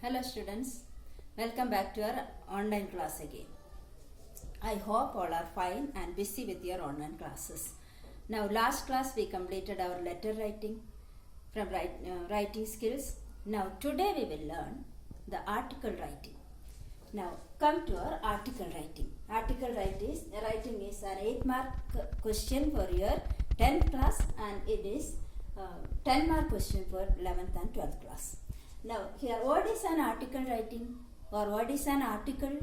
Hello students, welcome back to our online class again. I hope all are fine and busy with your online classes. Now last class we completed our letter writing from writing skills. Now today we will learn the article writing. Now come to our article writing. Article writing is an 8-mark question for your 10th class and it is 10-mark question for 11th and 12th class. Now here what is an article writing or what is an article?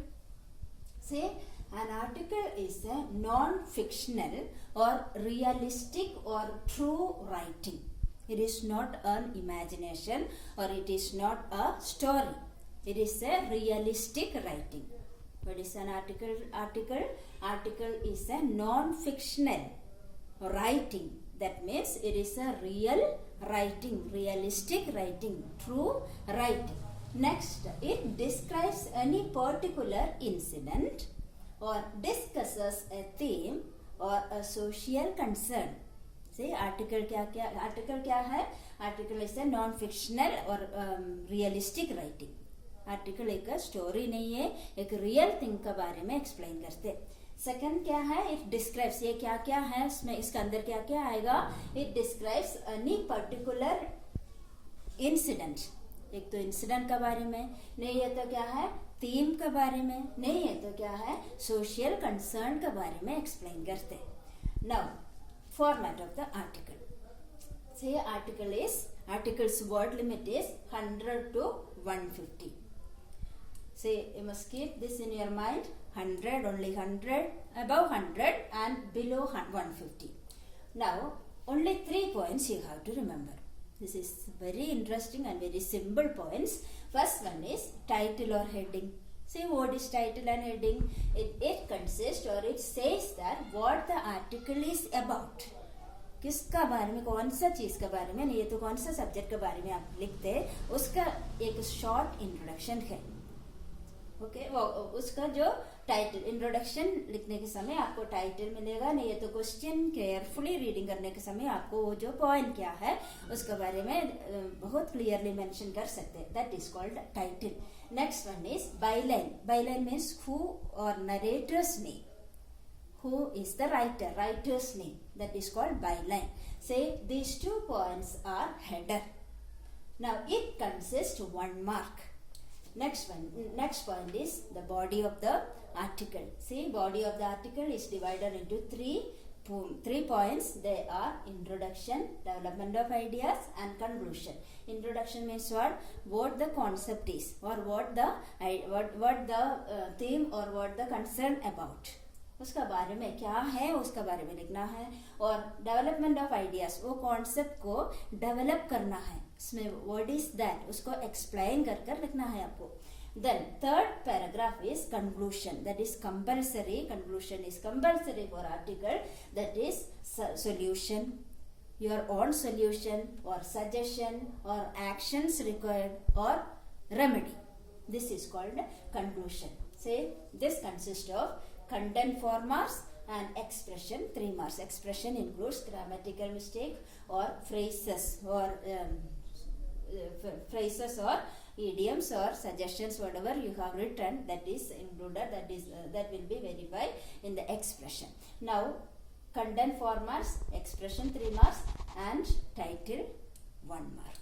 Say an article is a non-fictional or realistic or true writing. It is not an imagination or it is not a story. It is a realistic writing. What is an article? Article is a non-fictional writing. That means it is a real writing, realistic writing, true writing. Next, it describes any particular incident or discusses a theme or a social concern. See, article क्या है? Article is a non-fictional or realistic writing. Article एक story नहीं है, एक real thing के बारे में explain करते. सेकंड क्या है? It describes. ये क्या क्या है इसमें, इसके अंदर क्या क्या आएगा? It describes any particular incident. एक तो इंसिडेंट के बारे में, नहीं है तो क्या है? थीम के बारे में, नहीं है तो क्या है? सोशल कंसर्न के बारे में एक्सप्लेन करते. Now format of the article. से article's word limit is 100 to 150. Say you must keep this in your mind. 100, only 100, above 100 and below 150. Now only 3 points you have to remember. This is very interesting and very simple points. First one is title or heading. See, what is title and heading? It consists or it says that what the article is about. किसका बारे में, कौन सा चीज के बारे में, नहीं ये तो कौन सा सब्जेक्ट के बारे में आप लिखते हैं, उसका एक शॉर्ट इंट्रोडक्शन है. ओके, वो उसका जो टाइटल, इंट्रोडक्शन लिखने के समय आपको टाइटल मिलेगा, नहीं है तो क्वेश्चन केयरफुली रीडिंग करने के समय आपको वो जो पॉइंट क्या है उसके बारे में बहुत क्लियरली मेंशन कर सकते हैं. That is called title. Next one is byline. Byline means who और narrator's name. Who is the writer? Writer's name. That is called byline. Say these 2 points are header. Now it consists 1 mark. Next point is the body of the article. See, body of the article is divided into 3 points. They are introduction, development of ideas and conclusion. Introduction means what the concept is or what the theme or what the concern about. उसका बारे में क्या है उसका बारे में लिखना है. और डेवलपमेंट ऑफ आइडियाज, वो कॉन्सेप्ट को डेवलप करना है, इसमें व्हाट इज दैट उसको एक्सप्लेन कर लिखना है आपको. Then third paragraph is conclusion. That is compulsory. Conclusion is compulsory for article. That is solution, your own solution और सजेशन और एक्शंस रिक्वायर्ड और remedy. This is called conclusion. Say this consist of content 4 marks and expression 3 marks. Expression includes grammatical mistake or phrases or idioms or suggestions, whatever you have written that is included, that will be verified in the expression. Now content 4 marks, expression 3 marks and title 1 mark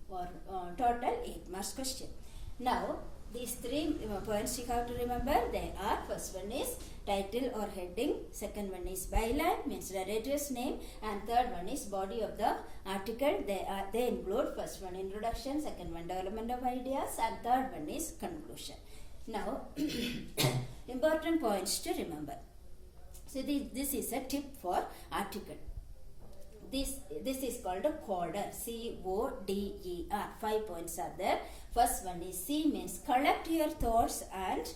or total 8 marks question. Now these 3 points you have to remember. They are, first one is title or heading, second one is byline means narrator's name, and third one is body of the article. They include first one introduction, second one development of ideas and third one is conclusion. Now important points to remember. So this is a tip for article. This is called a coder. CODER. 5 points are there. First one is C means collect your thoughts and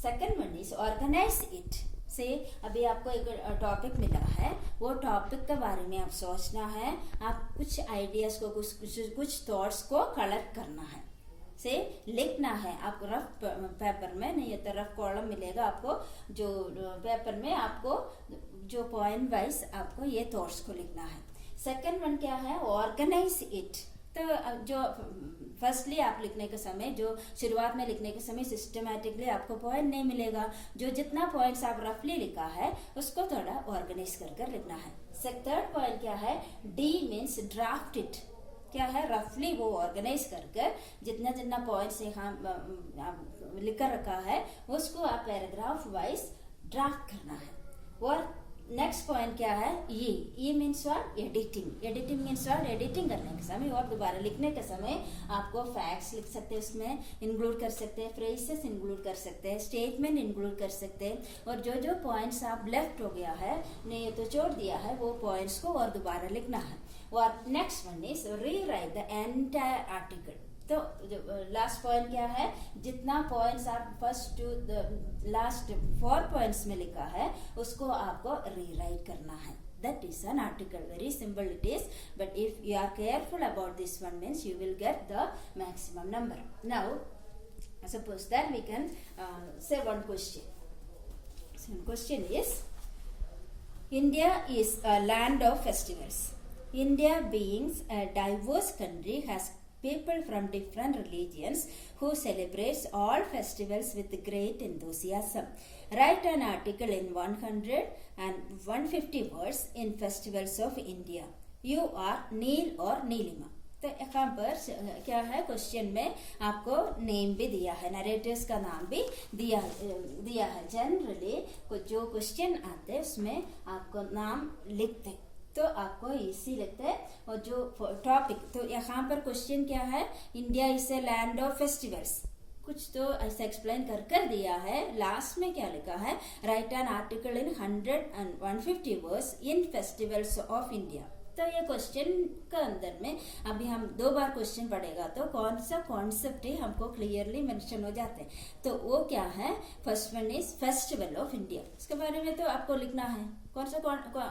second one is organize it. से अभी आपको एक topic मिला है, वो topic के बारे में आप सोचना है, आप कुछ आइडियाज को कुछ थॉट्स को कलेक्ट करना है, से लिखना है. आपको रफ पेपर में, नहीं है तो रफ कॉलम मिलेगा आपको, जो पेपर में आपको जो पॉइंट वाइज आपको ये थॉट्स को लिखना है. सेकंड वन क्या है? Organise it. तो जो फर्स्टली आप लिखने के समय, जो शुरुआत में लिखने के समय सिस्टमैटिकली आपको पॉइंट नहीं मिलेगा। जो जितना पॉइंट्स आप रफली लिखा है उसको थोड़ा ऑर्गेनाइज कर लिखना है। थर्ड पॉइंट क्या है, डी मीन्स ड्राफ्ट इट, क्या है, रफली वो ऑर्गेनाइज कर जितना जितना पॉइंट्स यहाँ लिख कर रखा है उसको आप पैराग्राफ वाइज ड्राफ्ट करना है। और नेक्स्ट पॉइंट क्या है, ये means what, editing. Editing means what, editing करने के समय और दोबारा लिखने के समय आपको फैक्ट्स लिख सकते हैं, उसमें इंक्लूड कर सकते हैं, फ्रेजेस इंक्लूड कर सकते हैं, स्टेटमेंट इंक्लूड कर सकते हैं, और जो जो पॉइंट्स आप लेफ्ट हो गया है, नहीं तो छोड़ दिया है, वो पॉइंट्स को और दोबारा लिखना है। और नेक्स्ट वन इज री राइट द एंटायर आर्टिकल। तो लास्ट पॉइंट क्या है, जितना पॉइंट्स आप फर्स्ट टू लास्ट 4 पॉइंट्स में लिखा है उसको आपको रीराइट करना है। That is an article. Very simple it is, but if you are careful about this one means you will get the maximum number. Now, suppose that we can say one question. So, question is, India is a land of festivals. India being a diverse country has people from different religions who celebrates all festivals with great enthusiasm. Write an article in 100 and 150 words in festivals of India. You are Neil or Neelima. तो यहाँ पर क्या है, question में आपको name भी दिया है, नरेटर्स का नाम भी दिया है। जनरली जो क्वेश्चन आते हैं उसमें आपको नाम लिखते हैं तो आपको इसी लगता है। और जो टॉपिक, तो यहाँ पर क्वेश्चन क्या है, India is a land of festivals, कुछ तो ऐसा एक्सप्लेन कर दिया है। लास्ट में क्या लिखा है, right an article in 100 and 150 words in festivals of India. तो ये क्वेश्चन का अंदर में अभी हम 2 बार क्वेश्चन पढ़ेगा तो कौन सा कॉन्सेप्ट है हमको क्लियरली मेंशन हो जाते हैं। तो वो क्या है, first one is festival of India, इसके बारे में तो आपको लिखना है। कौन सा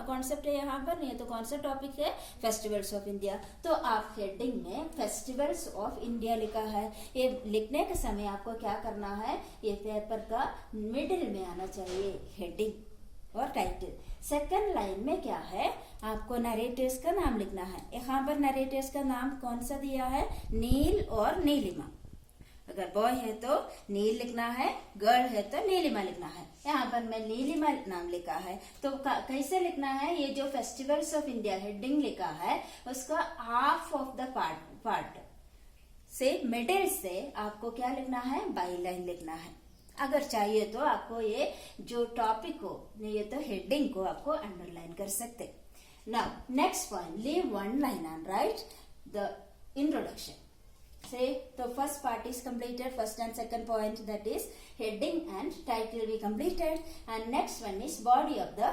कॉन्सेप्ट है यहाँ पर, नहीं तो कौन सा टॉपिक है, फेस्टिवल्स ऑफ इंडिया। तो आप हेडिंग में फेस्टिवल्स ऑफ इंडिया लिखा है। ये लिखने के समय आपको क्या करना है, ये पेपर का मिडिल में आना चाहिए हेडिंग और टाइटल। सेकंड लाइन में क्या है, आपको नरेटर्स का नाम लिखना है। यहाँ पर नरेटर्स का नाम कौन सा दिया है, नील और नीलिमा। अगर बॉय है तो नील लिखना है, गर्ल है तो नीलिमा लिखना है। यहाँ पर मैं नीलिमा नाम लिखा है तो कैसे लिखना है, ये जो फेस्टिवल्स ऑफ इंडिया हेडिंग लिखा है उसका हाफ ऑफ द पार्ट से मिडिल से आपको क्या लिखना है, बाई लाइन लिखना है। अगर चाहिए तो आपको ये जो टॉपिक हो, ये तो हेडिंग को आपको अंडरलाइन कर सकते। Now next point, leave 1 line and write the introduction. Say the first part is completed, first and second point, that is heading and title we completed, and next one is body of the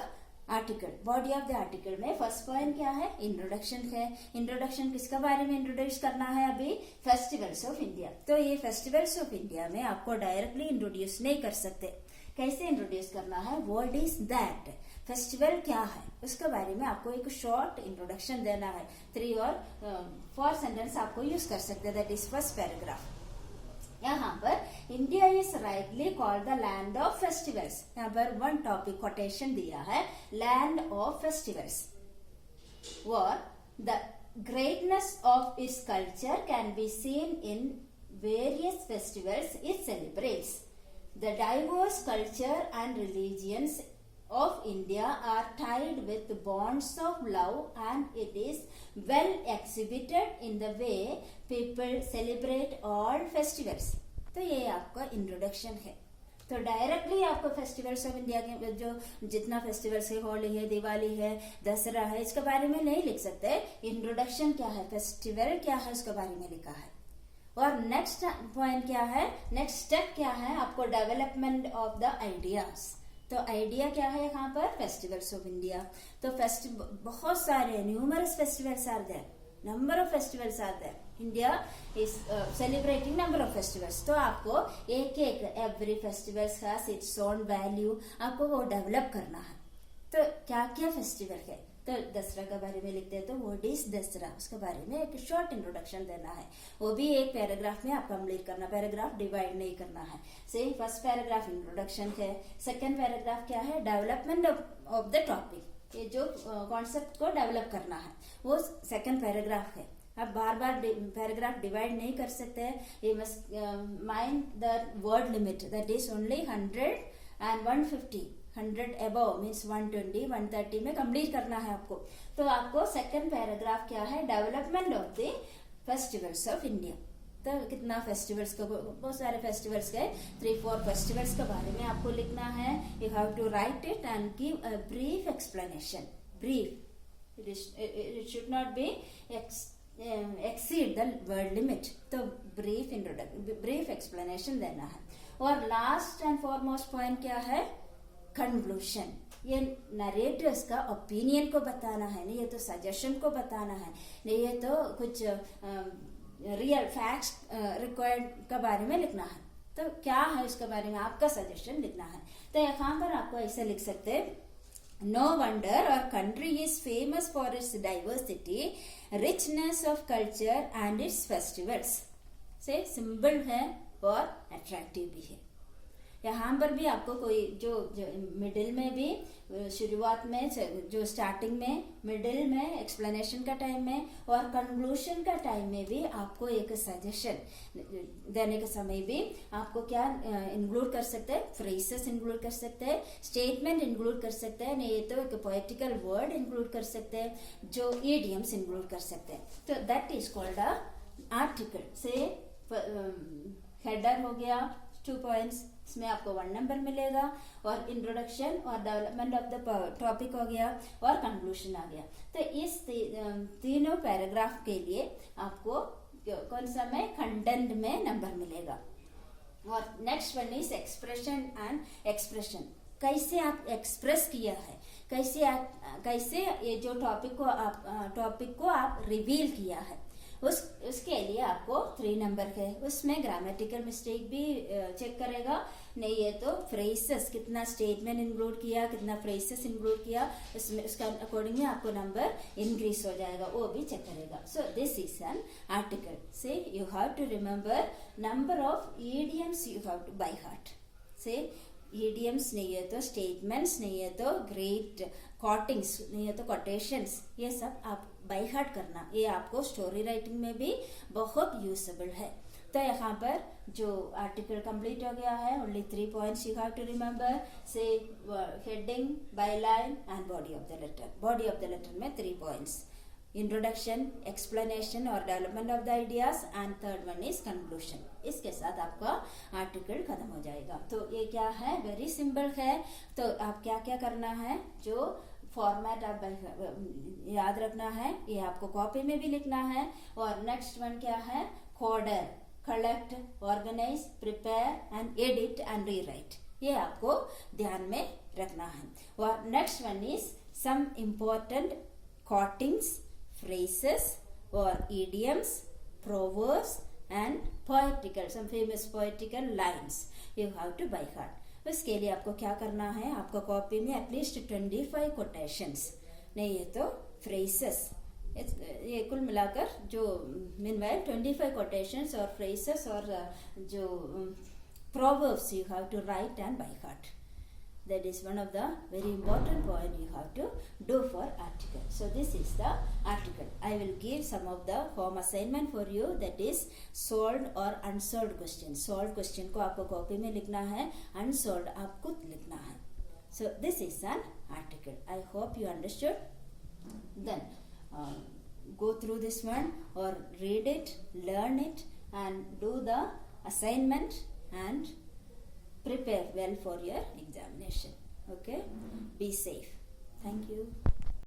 article. Body of the article में first point क्या है, introduction है। Introduction किसके बारे में introduce करना है, अभी फेस्टिवल्स ऑफ इंडिया। तो ये फेस्टिवल्स ऑफ इंडिया में आपको डायरेक्टली इंट्रोड्यूस नहीं कर सकते, कैसे इंट्रोड्यूस करना है, व्हाट इज दैट, फेस्टिवल क्या है, उसके बारे में आपको एक शॉर्ट इंट्रोडक्शन देना है। 3 और 4 सेंटेंस आपको यूज कर सकते हैं, दैट इज फर्स्ट पैराग्राफ। यहाँ पर India is rightly called the land of festivals, यहाँ पर 1 टॉपिक कोटेशन दिया है, लैंड ऑफ फेस्टिवल्स। और the greatness of its culture can be seen in various festivals it celebrates. The diverse culture and religions of India are tied with bonds of love, and it is well exhibited in the way people celebrate all festivals. तो ये आपका introduction है। तो directly आपको festivals of India के जो जितना festivals है, होली है, दिवाली है, दशहरा है, इसके बारे में नहीं लिख सकते। इंट्रोडक्शन क्या है, फेस्टिवल क्या है, उसके बारे में लिखा है। और नेक्स्ट पॉइंट क्या है, नेक्स्ट स्टेप क्या है, आपको डेवलपमेंट ऑफ द आइडियाज। तो आइडिया क्या है यहाँ पर, फेस्टिवल्स ऑफ इंडिया। तो बहुत सारे numerous festivals are there, number of festivals are there, India is celebrating number of festivals. तो आपको एक every festivals has its own value, आपको वो डेवलप करना है। तो क्या क्या फेस्टिवल है, तो दसरा के बारे में लिखते हैं तो व्हाट इज दसरा, उसके बारे में एक शॉर्ट इंट्रोडक्शन देना है। वो भी एक पैराग्राफ में आप कंप्लीट करना, पैराग्राफ डिवाइड नहीं करना है। सेम फर्स्ट पैराग्राफ इंट्रोडक्शन है, सेकंड पैराग्राफ क्या है, डेवलपमेंट ऑफ द टॉपिक, ये जो कॉन्सेप्ट को डेवलप करना है वो सेकंड पैराग्राफ है। आप बार बार पैराग्राफ डिवाइड नहीं कर सकते हैं. You must mind the word limit, that is only 100 and 150. 100 above means 120, 130 में कंप्लीट करना है आपको. तो आपको सेकंड पैराग्राफ क्या है, development of the festivals of India. तो कितना फेस्टिवल्स को, बहुत सारे फेस्टिवल्स के 3-4 फेस्टिवल्स के बारे में आपको लिखना है. You have to write it and give a brief explanation. Brief, it should not be exceed the word limit. तो ब्रीफ इंट्रोडक्शन, ब्रीफ एक्सप्लेनेशन देना है. और लास्ट एंड फॉरमोस्ट पॉइंट क्या है, कंक्लूशन. ये नरेटर्स का ओपिनियन को बताना है, नहीं ये तो सजेशन को बताना है, नहीं ये तो कुछ रियल फैक्ट्स रिक्वायर्ड के बारे में लिखना है. तो क्या है उसके बारे में आपका सजेशन लिखना है. तो यहाँ पर आपको ऐसे लिख सकते हैं, no wonder our country is famous for its diversity, richness of culture and its festivals. से सिंबल है और अट्रैक्टिव भी है. यहाँ पर भी आपको कोई जो मिडिल में भी, शुरुआत में, जो स्टार्टिंग में, मिडिल में, एक्सप्लेनेशन का टाइम में और कंक्लूशन का टाइम में भी आपको एक सजेशन देने के समय भी आपको क्या इंक्लूड कर सकते हैं, फ्रेजेस इंक्लूड कर सकते हैं, स्टेटमेंट इंक्लूड कर सकते हैं, नहीं तो एक पोएटिकल वर्ड इंक्लूड कर सकते हैं, जो इडियम्स इंक्लूड कर सकते हैं. तो that is called a article. से हेडर हो गया 2 पॉइंट्स, इसमें आपको 1 नंबर मिलेगा, और इंट्रोडक्शन और डेवलपमेंट ऑफ द टॉपिक हो गया, और कंक्लूशन आ गया. तो इस तीनों पैराग्राफ के लिए आपको कौन सा में कंटेंट में नंबर मिलेगा. और next one is expression and expression. कैसे आप एक्सप्रेस किया है, कैसे ये जो टॉपिक को आप रिवील किया है, उसके लिए आपको 3 नंबर है. उसमें ग्रामेटिकल मिस्टेक भी चेक करेगा, नहीं ये तो फ्रेसेस कितना स्टेटमेंट इंक्लूड किया, कितना फ्रेसेस इंक्लूड किया, उसमें उसका अकॉर्डिंगली आपको नंबर इंक्रीज हो जाएगा, वो भी चेक करेगा. So this is an article. Say you have to remember number of idioms, you have to by heart. Say idioms नहीं है तो स्टेटमेंट्स, नहीं है तो ग्रेट कोटिंग्स, नहीं है तो कोटेशंस, ये सब आप बाय हार्ट करना. ये आपको स्टोरी राइटिंग में भी बहुत यूजेबल है. तो यहाँ पर जो आर्टिकल कंप्लीट हो गया है, only 3 points you have to remember. Say heading, byline and body of the letter. Body of the letter में 3 पॉइंट्स, इंट्रोडक्शन, एक्सप्लेनेशन और development of the ideas, and third one is conclusion. इसके साथ आपका article खत्म हो जाएगा. तो ये क्या है, वेरी सिंपल है. तो आप क्या क्या करना है, जो फॉर्मेट आप याद रखना है, ये आपको कॉपी में भी लिखना है. और नेक्स्ट वन क्या है, coder, collect, organise, prepare and edit and rewrite. ये आपको ध्यान में रखना है. और next one is some important quotings, phrases or idioms, proverbs and poetical, some famous poetical lines you have to by heart. उसके लिए आपको क्या करना है, आपको कॉपी में एटलीस्ट 25 कोटेशंस, नहीं है तो फ्रेसेस, ये कुल मिलाकर जो मीनवाइल 25 कोटेशंस और फ्रेसेस और जो proverbs you have to write and by heart. That is one of the very important point you have to do for article. So this is the article. I will give some of the home assignment for you, that is solved or unsolved question. Solved question को आपको copy में लिखना है, unsolved आपको लिखना है. So this is an article. I hope you understood. Then go through this one or read it, learn it and do the assignment and prepare well for your examination. Okay, be safe. Thank you.